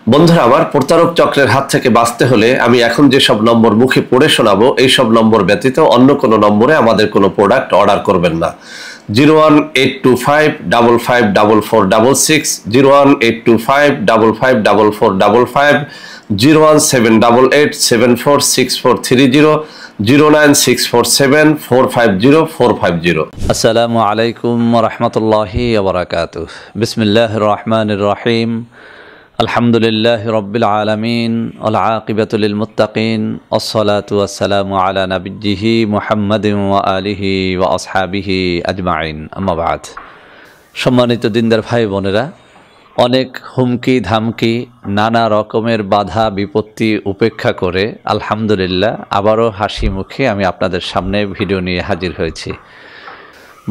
বন্ধুরা আমার, প্রতারক চক্রের হাত থেকে বাঁচতে হলে আমি এখন যেসব নম্বর মুখে পড়ে শোনাবো এইসব নম্বর ব্যতীত অন্য কোনো নম্বরে আমাদের কোনো প্রোডাক্ট অর্ডার করবেন না। 01825554466, 01825554455, 01788746430, 09647450450। আসসালামু আলাইকুম রহমতুল্লাহি ওবরাকাতুহ। বিসমিল্লাহির রহমানির রহিম। আলহামদুলিল্লাহি রাব্বিল আলামিন ওয়াল আকিবাতু লিল মুত্তাকিন ওয়াসসালাতু ওয়াসসালামু আলা নাবিয়্যিহি মুহাম্মাদিন ওয়া আলিহি ওয়া আসহাবিহি আজমাইন, আম্মা বাদ। সম্মানিত দিনদার ভাই বোনেরা, অনেক হুমকি ধামকি, নানা রকমের বাধা বিপত্তি উপেক্ষা করে আলহামদুলিল্লাহ আবারও হাসি মুখে আমি আপনাদের সামনে ভিডিও নিয়ে হাজির হয়েছি।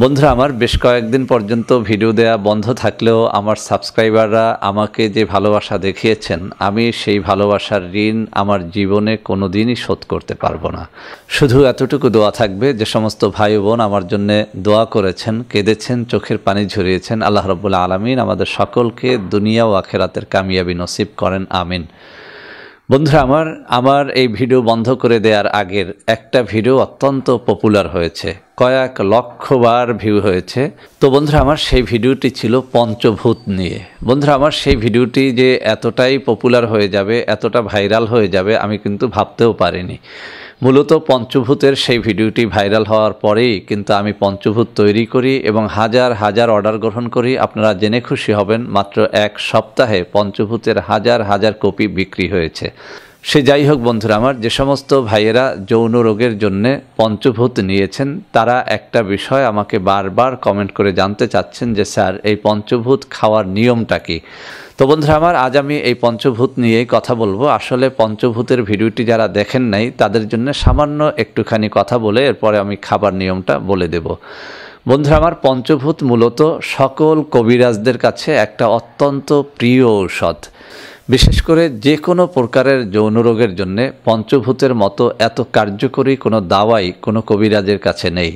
বন্ধুরা আমার, বেশ কয়েকদিন পর্যন্ত ভিডিও দেয়া বন্ধ থাকলেও আমার সাবস্ক্রাইবাররা আমাকে যে ভালোবাসা দেখিয়েছেন, আমি সেই ভালোবাসার ঋণ আমার জীবনে কোনো দিনই শোধ করতে পারবো না। শুধু এতটুকু দোয়া থাকবে, যে সমস্ত ভাই বোন আমার জন্যে দোয়া করেছেন, কেঁদেছেন, চোখের পানি ঝরিয়েছেন, আল্লাহ রাব্বুল আলামিন আমাদের সকলকে দুনিয়া ও আখিরাতের কামিয়াবি নসিব করেন, আমিন। বন্ধুরা আমার এই ভিডিও বন্ধ করে দেওয়ার আগের একটা ভিডিও অত্যন্ত পপুলার হয়েছে, কয়েক লক্ষবার ভিউ হয়েছে। তো বন্ধুরা আমার, সেই ভিডিওটি ছিল পঞ্চভূত নিয়ে। বন্ধুরা আমার, সেই ভিডিওটি যে এতটাই পপুলার হয়ে যাবে, এতটা ভাইরাল হয়ে যাবে, আমি কিন্তু ভাবতেও পারিনি। মূলত পঞ্চভূতের সেই ভিডিওটি ভাইরাল হওয়ার পরেই কিন্তু আমি পঞ্চভূত তৈরি করি এবং হাজার হাজার অর্ডার গ্রহণ করি। আপনারা জেনে খুশি হবেন, মাত্র এক সপ্তাহে পঞ্চভূতের হাজার হাজার কপি বিক্রি হয়েছে। সে যাই হোক বন্ধুরা আমার, যে সমস্ত ভাইয়েরা যৌন রোগের জন্য পঞ্চভূত নিয়েছেন, তারা একটা বিষয় আমাকে বারবার কমেন্ট করে জানতে চাচ্ছেন যে স্যার, এই পঞ্চভূত খাওয়ার নিয়মটা কি? তো বন্ধুরা আমার, আজ আমি এই পঞ্চভূত নিয়েই কথা বলবো। আসলে পঞ্চভূতের ভিডিওটি যারা দেখেন নাই, তাদের জন্য সামান্য একটুখানি কথা বলে এরপরে আমি খাবার নিয়মটা বলে দেব। বন্ধুরা আমার, পঞ্চভূত মূলত সকল কবিরাজদের কাছে একটা অত্যন্ত প্রিয় ঔষধ। বিশেষ করে যে কোনো প্রকারের যৌন রোগের জন্যে পঞ্চভূতের মতো এত কার্যকরী কোনো দাওয়াই কোনো কবিরাজের কাছে নেই।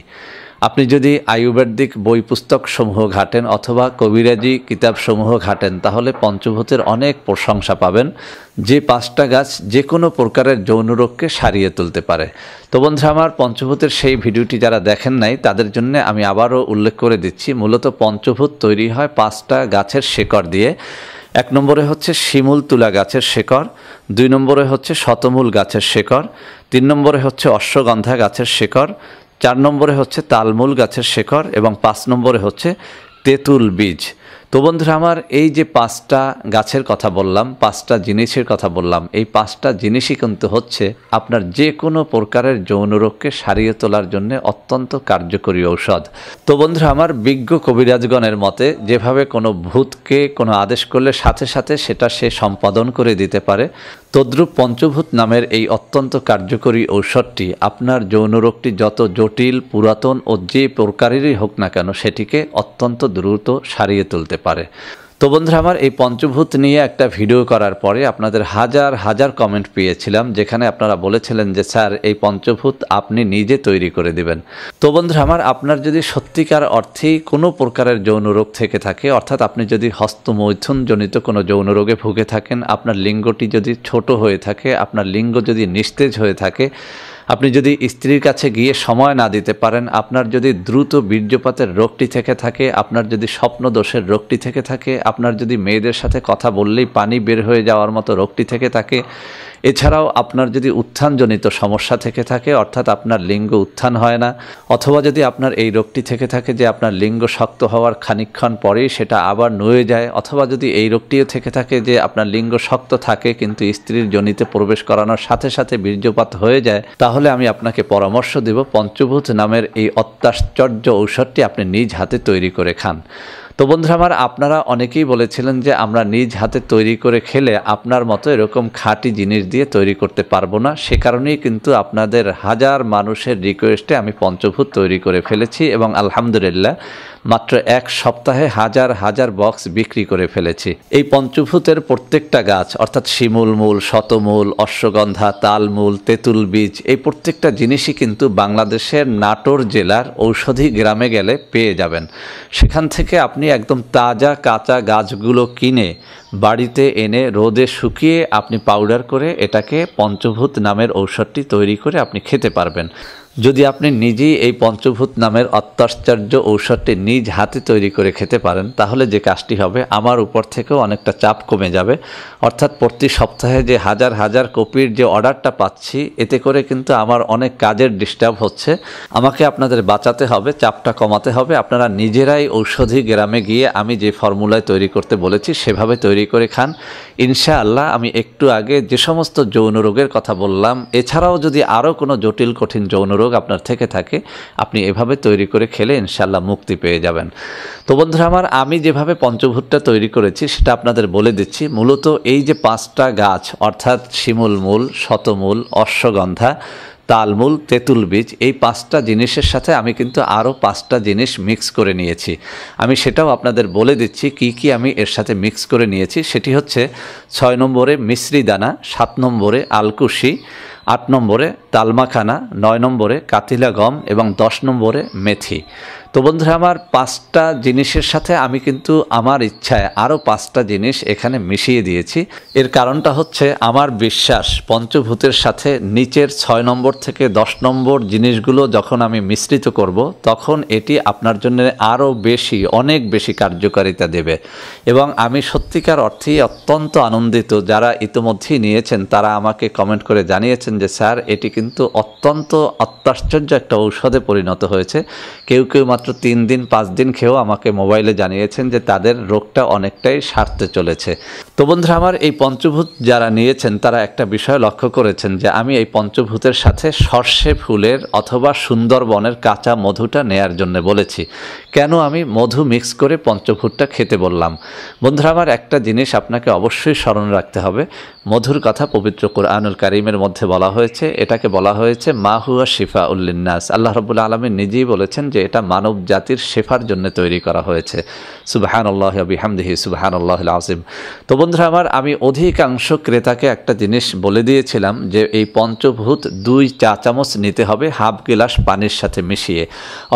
আপনি যদি আয়ুর্বেদিক বই পুস্তক সমূহ ঘাটেন অথবা কবিরাজি কিতাবসমূহ ঘাটেন, তাহলে পঞ্চভূতের অনেক প্রশংসা পাবেন, যে 5টা গাছ যে কোনো প্রকারের যৌন রোগকে সারিয়ে তুলতে পারে। তো বন্ধুরা আমার, পঞ্চভূতের সেই ভিডিওটি যারা দেখেন নাই, তাদের জন্য আমি আবারও উল্লেখ করে দিচ্ছি। মূলত পঞ্চভূত তৈরি হয় 5টা গাছের শেকড় দিয়ে। 1 নম্বরে হচ্ছে শিমুল তুলা গাছের শেকড়, 2 নম্বরে হচ্ছে শতমূল গাছের শেকড়, 3 নম্বরে হচ্ছে অশ্বগন্ধা গাছের শেকড়, 4 নম্বরে হচ্ছে তালমূল গাছের শেকড় এবং 5 নম্বরে হচ্ছে তেঁতুল বীজ। তো বন্ধুরা আমার, এই যে 5টা গাছের কথা বললাম, 5টা জিনিসের কথা বললাম, এই 5টা জিনিসই কিন্তু হচ্ছে আপনার যে কোনো প্রকারের যৌন রোগকে সারিয়ে তোলার জন্য অত্যন্ত কার্যকরী ঔষধ। তো বন্ধুরা আমার, বিজ্ঞ কবিরাজগণের মতে যেভাবে কোনো ভূতকে কোনো আদেশ করলে সাথে সাথে সেটা সে সম্পাদন করে দিতে পারে, তদ্রূপ পঞ্চভূত নামের এই অত্যন্ত কার্যকরী ঔষধটি আপনার যৌন রোগটি যত জটিল, পুরাতন ও যে প্রকারেরই হোক না কেন, সেটিকে অত্যন্ত দ্রুত সারিয়ে তুলতে পারে। তো বন্ধুরা আমার, এই পঞ্চভূত নিয়ে একটা ভিডিও করার পরে আপনাদের হাজার হাজার কমেন্ট পেয়েছিলাম, যেখানে আপনারা বলেছিলেন যে স্যার, এই পঞ্চভূত আপনি নিজে তৈরি করে দিবেন। তো বন্ধুরা আমার, আপনার যদি সত্যিকার অর্থেই কোনো প্রকারের যৌন রোগ থেকে থাকে, অর্থাৎ আপনি যদি হস্তমৈথুন জনিত কোনো যৌন রোগে ভুগে থাকেন, আপনার লিঙ্গটি যদি ছোট হয়ে থাকে, আপনার লিঙ্গ যদি নিস্তেজ হয়ে থাকে, আপনি যদি স্ত্রীর কাছে গিয়ে সময় না দিতে পারেন, আপনার যদি দ্রুত বীর্যপাতের রোগটি থেকে থাকে, আপনার যদি স্বপ্নদোষের রোগটি থেকে থাকে, আপনার যদি মেয়েদের সাথে কথা বললেই পানি বের হয়ে যাওয়ার মতো রোগটি থেকে থাকে, এছাড়াও আপনার যদি উত্থানজনিত সমস্যা থেকে থাকে, অর্থাৎ আপনার লিঙ্গ উত্থান হয় না, অথবা যদি আপনার এই রোগটি থেকে থাকে যে আপনার লিঙ্গ শক্ত হওয়ার খানিকক্ষণ পরেই সেটা আবার নুয়ে যায়, অথবা যদি এই রোগটিও থেকে থাকে যে আপনার লিঙ্গ শক্ত থাকে কিন্তু স্ত্রীর যোনিতে প্রবেশ করানোর সাথে সাথে বীর্যপাত হয়ে যায়, তাহলে আমি আপনাকে পরামর্শ দেব পঞ্চভূত নামের এই অত্যাশ্চর্য ঔষধটি আপনি নিজ হাতে তৈরি করে খান। তো বন্ধুরা আমার, আপনারা অনেকেই বলেছিলেন যে আমরা নিজ হাতে তৈরি করে খেলে আপনার মতো এরকম খাঁটি জিনিস দিয়ে তৈরি করতে পারবো না। সে কারণেই কিন্তু আপনাদের হাজার মানুষের রিকোয়েস্টে আমি পঞ্চভূত তৈরি করে ফেলেছি এবং আলহামদুলিল্লাহ মাত্র এক সপ্তাহে হাজার হাজার বক্স বিক্রি করে ফেলেছি। এই পঞ্চভূতের প্রত্যেকটা গাছ অর্থাৎ শিমুল মূল, শতমূল, অশ্বগন্ধা, তালমূল, তেঁতুল বীজ, এই প্রত্যেকটা জিনিসই কিন্তু বাংলাদেশের নাটোর জেলার ঔষধি গ্রামে গেলে পেয়ে যাবেন। সেখান থেকে আপনি একদম তাজা কাঁচা গাছগুলো কিনে বাড়িতে এনে রোদে শুকিয়ে আপনি পাউডার করে এটাকে পঞ্চভূত নামের ঔষধটি তৈরি করে আপনি খেতে পারবেন। যদি আপনি নিজেই এই পঞ্চভূত নামের অত্যাশ্চর্য ঔষধটি নিজ হাতে তৈরি করে খেতে পারেন, তাহলে যে কাজটি হবে, আমার উপর থেকেও অনেকটা চাপ কমে যাবে। অর্থাৎ প্রতি সপ্তাহে যে হাজার হাজার কপির যে অর্ডারটা পাচ্ছি, এতে করে কিন্তু আমার অনেক কাজের ডিস্টার্ব হচ্ছে। আমাকে আপনাদের বাঁচাতে হবে, চাপটা কমাতে হবে। আপনারা নিজেরাই ঔষধি গ্রামে গিয়ে আমি যে ফর্মুলায় তৈরি করতে বলেছি সেভাবে তৈরি করে খান। ইনশাআল্লাহ আমি একটু আগে যে সমস্ত যৌন রোগের কথা বললাম, এছাড়াও যদি আরও কোনো জটিল কঠিন যৌন রোগ আপনার থেকে থাকে, আপনি এভাবে তৈরি করে খেলে ইনশাআল্লাহ মুক্তি পেয়ে যাবেন। তো বন্ধুরা আমার, আমি যেভাবে পঞ্চভূতটা তৈরি করেছি সেটা আপনাদের বলে দিচ্ছি। মূলত এই যে 5টা গাছ অর্থাৎ শিমুল মূল, শতমূল, অশ্বগন্ধা, তালমূল, তেঁতুল বীজ, এই 5টা জিনিসের সাথে আমি কিন্তু আরও 5টা জিনিস মিক্স করে নিয়েছি। আমি সেটাও আপনাদের বলে দিচ্ছি কি কি আমি এর সাথে মিক্স করে নিয়েছি। সেটি হচ্ছে 6 নম্বরে মিশ্রি দানা, 7 নম্বরে আলকুশি, 8 নম্বরে তালমাখানা, 9 নম্বরে কাতিলা গম এবং 10 নম্বরে মেথি। তো বন্ধুরা আমার, 5টা জিনিসের সাথে আমি কিন্তু আমার ইচ্ছায় আরও 5টা জিনিস এখানে মিশিয়ে দিয়েছি। এর কারণটা হচ্ছে আমার বিশ্বাস পঞ্চভূতের সাথে নিচের 6 নম্বর থেকে 10 নম্বর জিনিসগুলো যখন আমি মিশ্রিত করব, তখন এটি আপনার জন্য আরও বেশি, অনেক বেশি কার্যকারিতা দেবে। এবং আমি সত্যিকার অর্থেই অত্যন্ত আনন্দিত, যারা ইতিমধ্যেই নিয়েছেন তারা আমাকে কমেন্ট করে জানিয়েছেন যে স্যার, এটি কিন্তু অত্যন্ত অত্যাশ্চর্য একটা ঔষধে পরিণত হয়েছে। কেউ কেউ মাত্র 3 দিন 5 দিন খেয়েও আমাকে মোবাইলে জানিয়েছেন যে তাদের রোগটা অনেকটাই সারতে চলেছে। তো বন্ধুরা আমার, এই পঞ্চভূত যারা নিয়েছেন তারা একটা বিষয় লক্ষ্য করেছেন যে আমি এই পঞ্চভূতের সাথে সর্ষে ফুলের অথবা সুন্দরবনের কাঁচা মধুটা নেয়ার জন্য বলেছি। কেন আমি মধু মিক্স করে পঞ্চভূতটা খেতে বললাম? বন্ধুরা আমার, একটা জিনিস আপনাকে অবশ্যই স্মরণ রাখতে হবে। মধুর কথা পবিত্র কুরআনুল কারীমের মধ্যে বলা হয়েছে, এটাকে বলা হয়েছে মা হুয়া শিফাউল লিন্নাস। আল্লাহ রাব্বুল আলামিন নিজেই বলেছেন যে এটা মানব জাতির শেফার জন্য তৈরি করা হয়েছে। সুবহানাল্লাহি ওয়া বিহামদিহি সুবহানাল্লাহিল আযীম। তো বন্ধুরা আমার, আমি অধিকাংশ ক্রেতাকে একটা জিনিস বলে দিয়েছিলাম যে এই পঞ্চভূত 2 চা চামচ নিতে হবে হাফ গ্লাস পানির সাথে মিশিয়ে।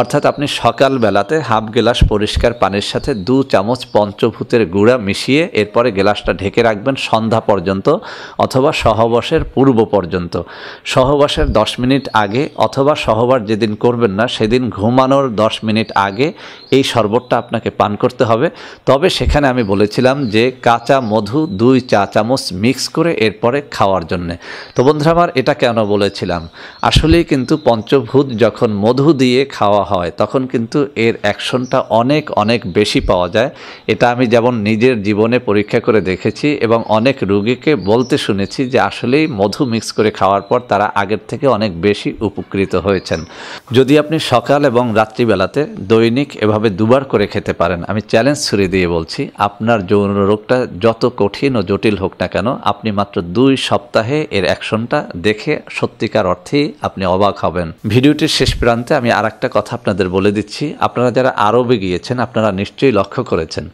অর্থাৎ আপনি সকালবেলাতে হাফ গ্লাস পরিষ্কার পানির সাথে 2 চামচ পঞ্চভূতের গুঁড়া মিশিয়ে এরপরে গ্লাসটা ঢেকে রাখবেন সন্ধ্যা পর্যন্ত অথবা সহবাসের পূর্ব পর্যন্ত। সহবাসের 10 মিনিট আগে অথবা সহবাস যেদিন করবেন না সেদিন ঘুমানোর 10 মিনিট আগে এই শরবতটা আপনাকে পান করতে হবে। তবে সেখানে আমি বলেছিলাম যে কাঁচা মধু 2 চা চামচ মিক্স করে এরপরে খাওয়ার জন্যে। তো বন্ধুরা আমার, এটা কেন বলেছিলাম? আসলেই কিন্তু পঞ্চভূত যখন মধু দিয়ে খাওয়া হয় তখন কিন্তু এর অ্যাকশনটা অনেক অনেক বেশি পাওয়া যায়। এটা আমি যেমন নিজের জীবনে পরীক্ষা করে দেখেছি এবং অনেক রোগীকে বলতে শুনেছি যে আসলেই মধু মিক্স করে খাওয়ার পর তারা আগের থেকে অনেক বেশি উপকৃত হয়েছেন। যদি আপনি সকাল এবং রাত্রিবেলাতে দৈনিক এভাবে 2 বার করে খেতে পারেন, আমি চ্যালেঞ্জ ছুড়ে দিয়ে বলছি, আপনার যৌন রোগটা যত কঠিন ও জটিল হোক না কেন, আপনি মাত্র 2 সপ্তাহে এর অ্যাকশনটা দেখে সত্যিকার অর্থেই আপনি অবাক হবেন। ভিডিওটির শেষ প্রান্তে আমি আরেকটা কথা আপনাদের বলে দিচ্ছি। আপনারা যারা আরবে গিয়েছেন আপনারা নিশ্চয়ই লক্ষ্য করেছেন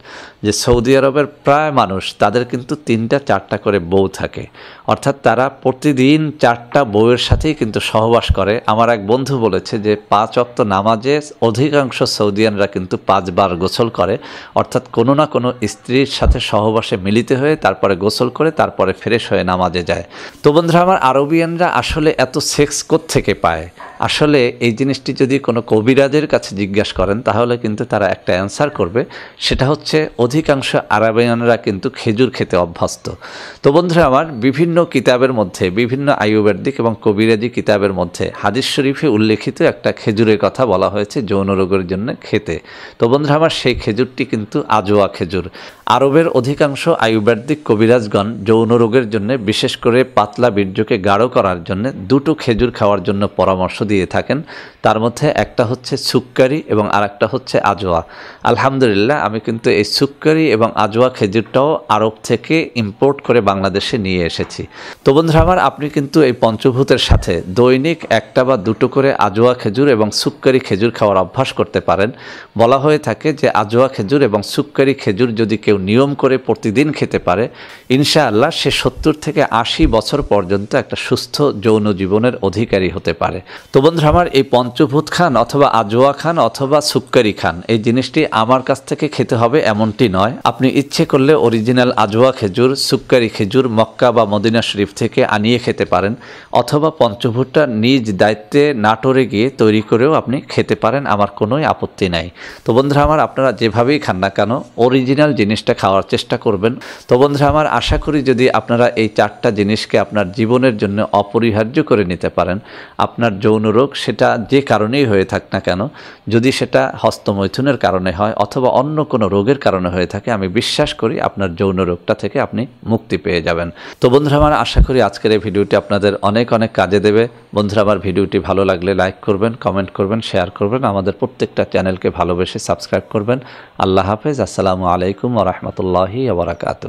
যে সৌদি আরবের প্রায় মানুষ, তাদের কিন্তু 3টা 4টা করে বউ থাকে। অর্থাৎ তারা প্রতিদিন 4টা বউয়ের সাথেই কিন্তু সহবাস করে। আমার এক বন্ধু বলেছে যে 5 ওয়াক্ত নামাজে অধিকাংশ সৌদিয়ানরা কিন্তু 5 বার গোসল করে। অর্থাৎ কোনো না কোনো স্ত্রীর সাথে সহবাসে মিলিত হয়ে তারপরে গোসল করে তারপরে ফ্রেশ হয়ে নামাজে যায়। তো বন্ধুরা আমার, আরবিয়ানরা আসলে এত সেক্স কোত্থেকে পায়? আসলে এই জিনিসটি যদি কোনো কবিরাজের কাছে জিজ্ঞাসা করেন তাহলে কিন্তু তারা একটা অ্যান্সার করবে। সেটা হচ্ছে অধিকাংশ আরবিয়ানরা কিন্তু খেজুর খেতে অভ্যস্ত। তো বন্ধুরা আমার, বিভিন্ন কিতাবের মধ্যে, বিভিন্ন আয়ুর্বেদিক এবং কবিরাজি কিতাবের মধ্যে হাদিস শরীফে উল্লেখিত একটা খেজুরের কথা বলা হয়েছে যৌন রোগের জন্য খেতে। তো বন্ধুরা আমার, সেই খেজুরটি কিন্তু আজোয়া খেজুর। আরবের অধিকাংশ আয়ুর্বেদিক কবিরাজগণ যৌন রোগের জন্য, বিশেষ করে পাতলা বীর্যকে গাঢ় করার জন্য 2টো খেজুর খাওয়ার জন্য পরামর্শ দিয়ে দিয়ে থাকেন, তার মধ্যে একটা হচ্ছে সুক্কারি এবং আরেকটা হচ্ছে আজওয়া। আলহামদুলিল্লাহ আমি কিন্তু এই সুক্কারি এবং আজওয়া খেজুরটাও আরব থেকে ইম্পোর্ট করে বাংলাদেশে নিয়ে এসেছি। তো বন্ধুরা আমার, আপনি কিন্তু এই পঞ্চভূতের সাথে দৈনিক একটা বা দুটো করে আজওয়া খেজুর এবং সুক্কারি খেজুর খাওয়ার অভ্যাস করতে পারেন। বলা হয়ে থাকে যে আজওয়া খেজুর এবং সুক্কারি খেজুর যদি কেউ নিয়ম করে প্রতিদিন খেতে পারে, ইনশাআল্লাহ সে 70 থেকে 80 বছর পর্যন্ত একটা সুস্থ যৌন জীবনের অধিকারী হতে পারে। তো বন্ধুরা আমার, এই পঞ্চভূত খান অথবা আজওয়া খান অথবা সুক্কারি খান, এই জিনিসটি আমার কাছ থেকে খেতে হবে এমনটি নয়। আপনি ইচ্ছে করলে অরিজিনাল আজওয়া খেজুর, সুক্কারি খেজুর মক্কা বা মদিনা শরীফ থেকে আনিয়ে খেতে পারেন, অথবা পঞ্চভূতটা নিজ দায়িত্বে নাটোরে গিয়ে তৈরি করেও আপনি খেতে পারেন, আমার কোনোই আপত্তি নাই। তো বন্ধুরা আমার, আপনারা যেভাবেই খান না কেন অরিজিনাল জিনিসটা খাওয়ার চেষ্টা করবেন। তো বন্ধুরা আমার, আশা করি যদি আপনারা এই 4টা জিনিসকে আপনার জীবনের জন্য অপরিহার্য করে নিতে পারেন, আপনার যৌন রোগ সেটা যে কারণেই হয়ে থাক না কেন, যদি সেটা হস্তমৈথুনের কারণে হয় অথবা অন্য কোনো রোগের কারণে হয়ে থাকে, আমি বিশ্বাস করি আপনার যৌন রোগটা থেকে আপনি মুক্তি পেয়ে যাবেন। তো বন্ধুরা আমার, আশা করি আজকের এই ভিডিওটি আপনাদের অনেক অনেক কাজে দেবে। বন্ধুরা আমার, ভিডিওটি ভালো লাগলে লাইক করবেন, কমেন্ট করবেন, শেয়ার করবেন, আমাদের প্রত্যেকটা চ্যানেলকে ভালোবেসে সাবস্ক্রাইব করবেন। আল্লাহ হাফেজ। আসসালামু আলাইকুম ওয়া রাহমাতুল্লাহি ওয়া বারাকাতুহু।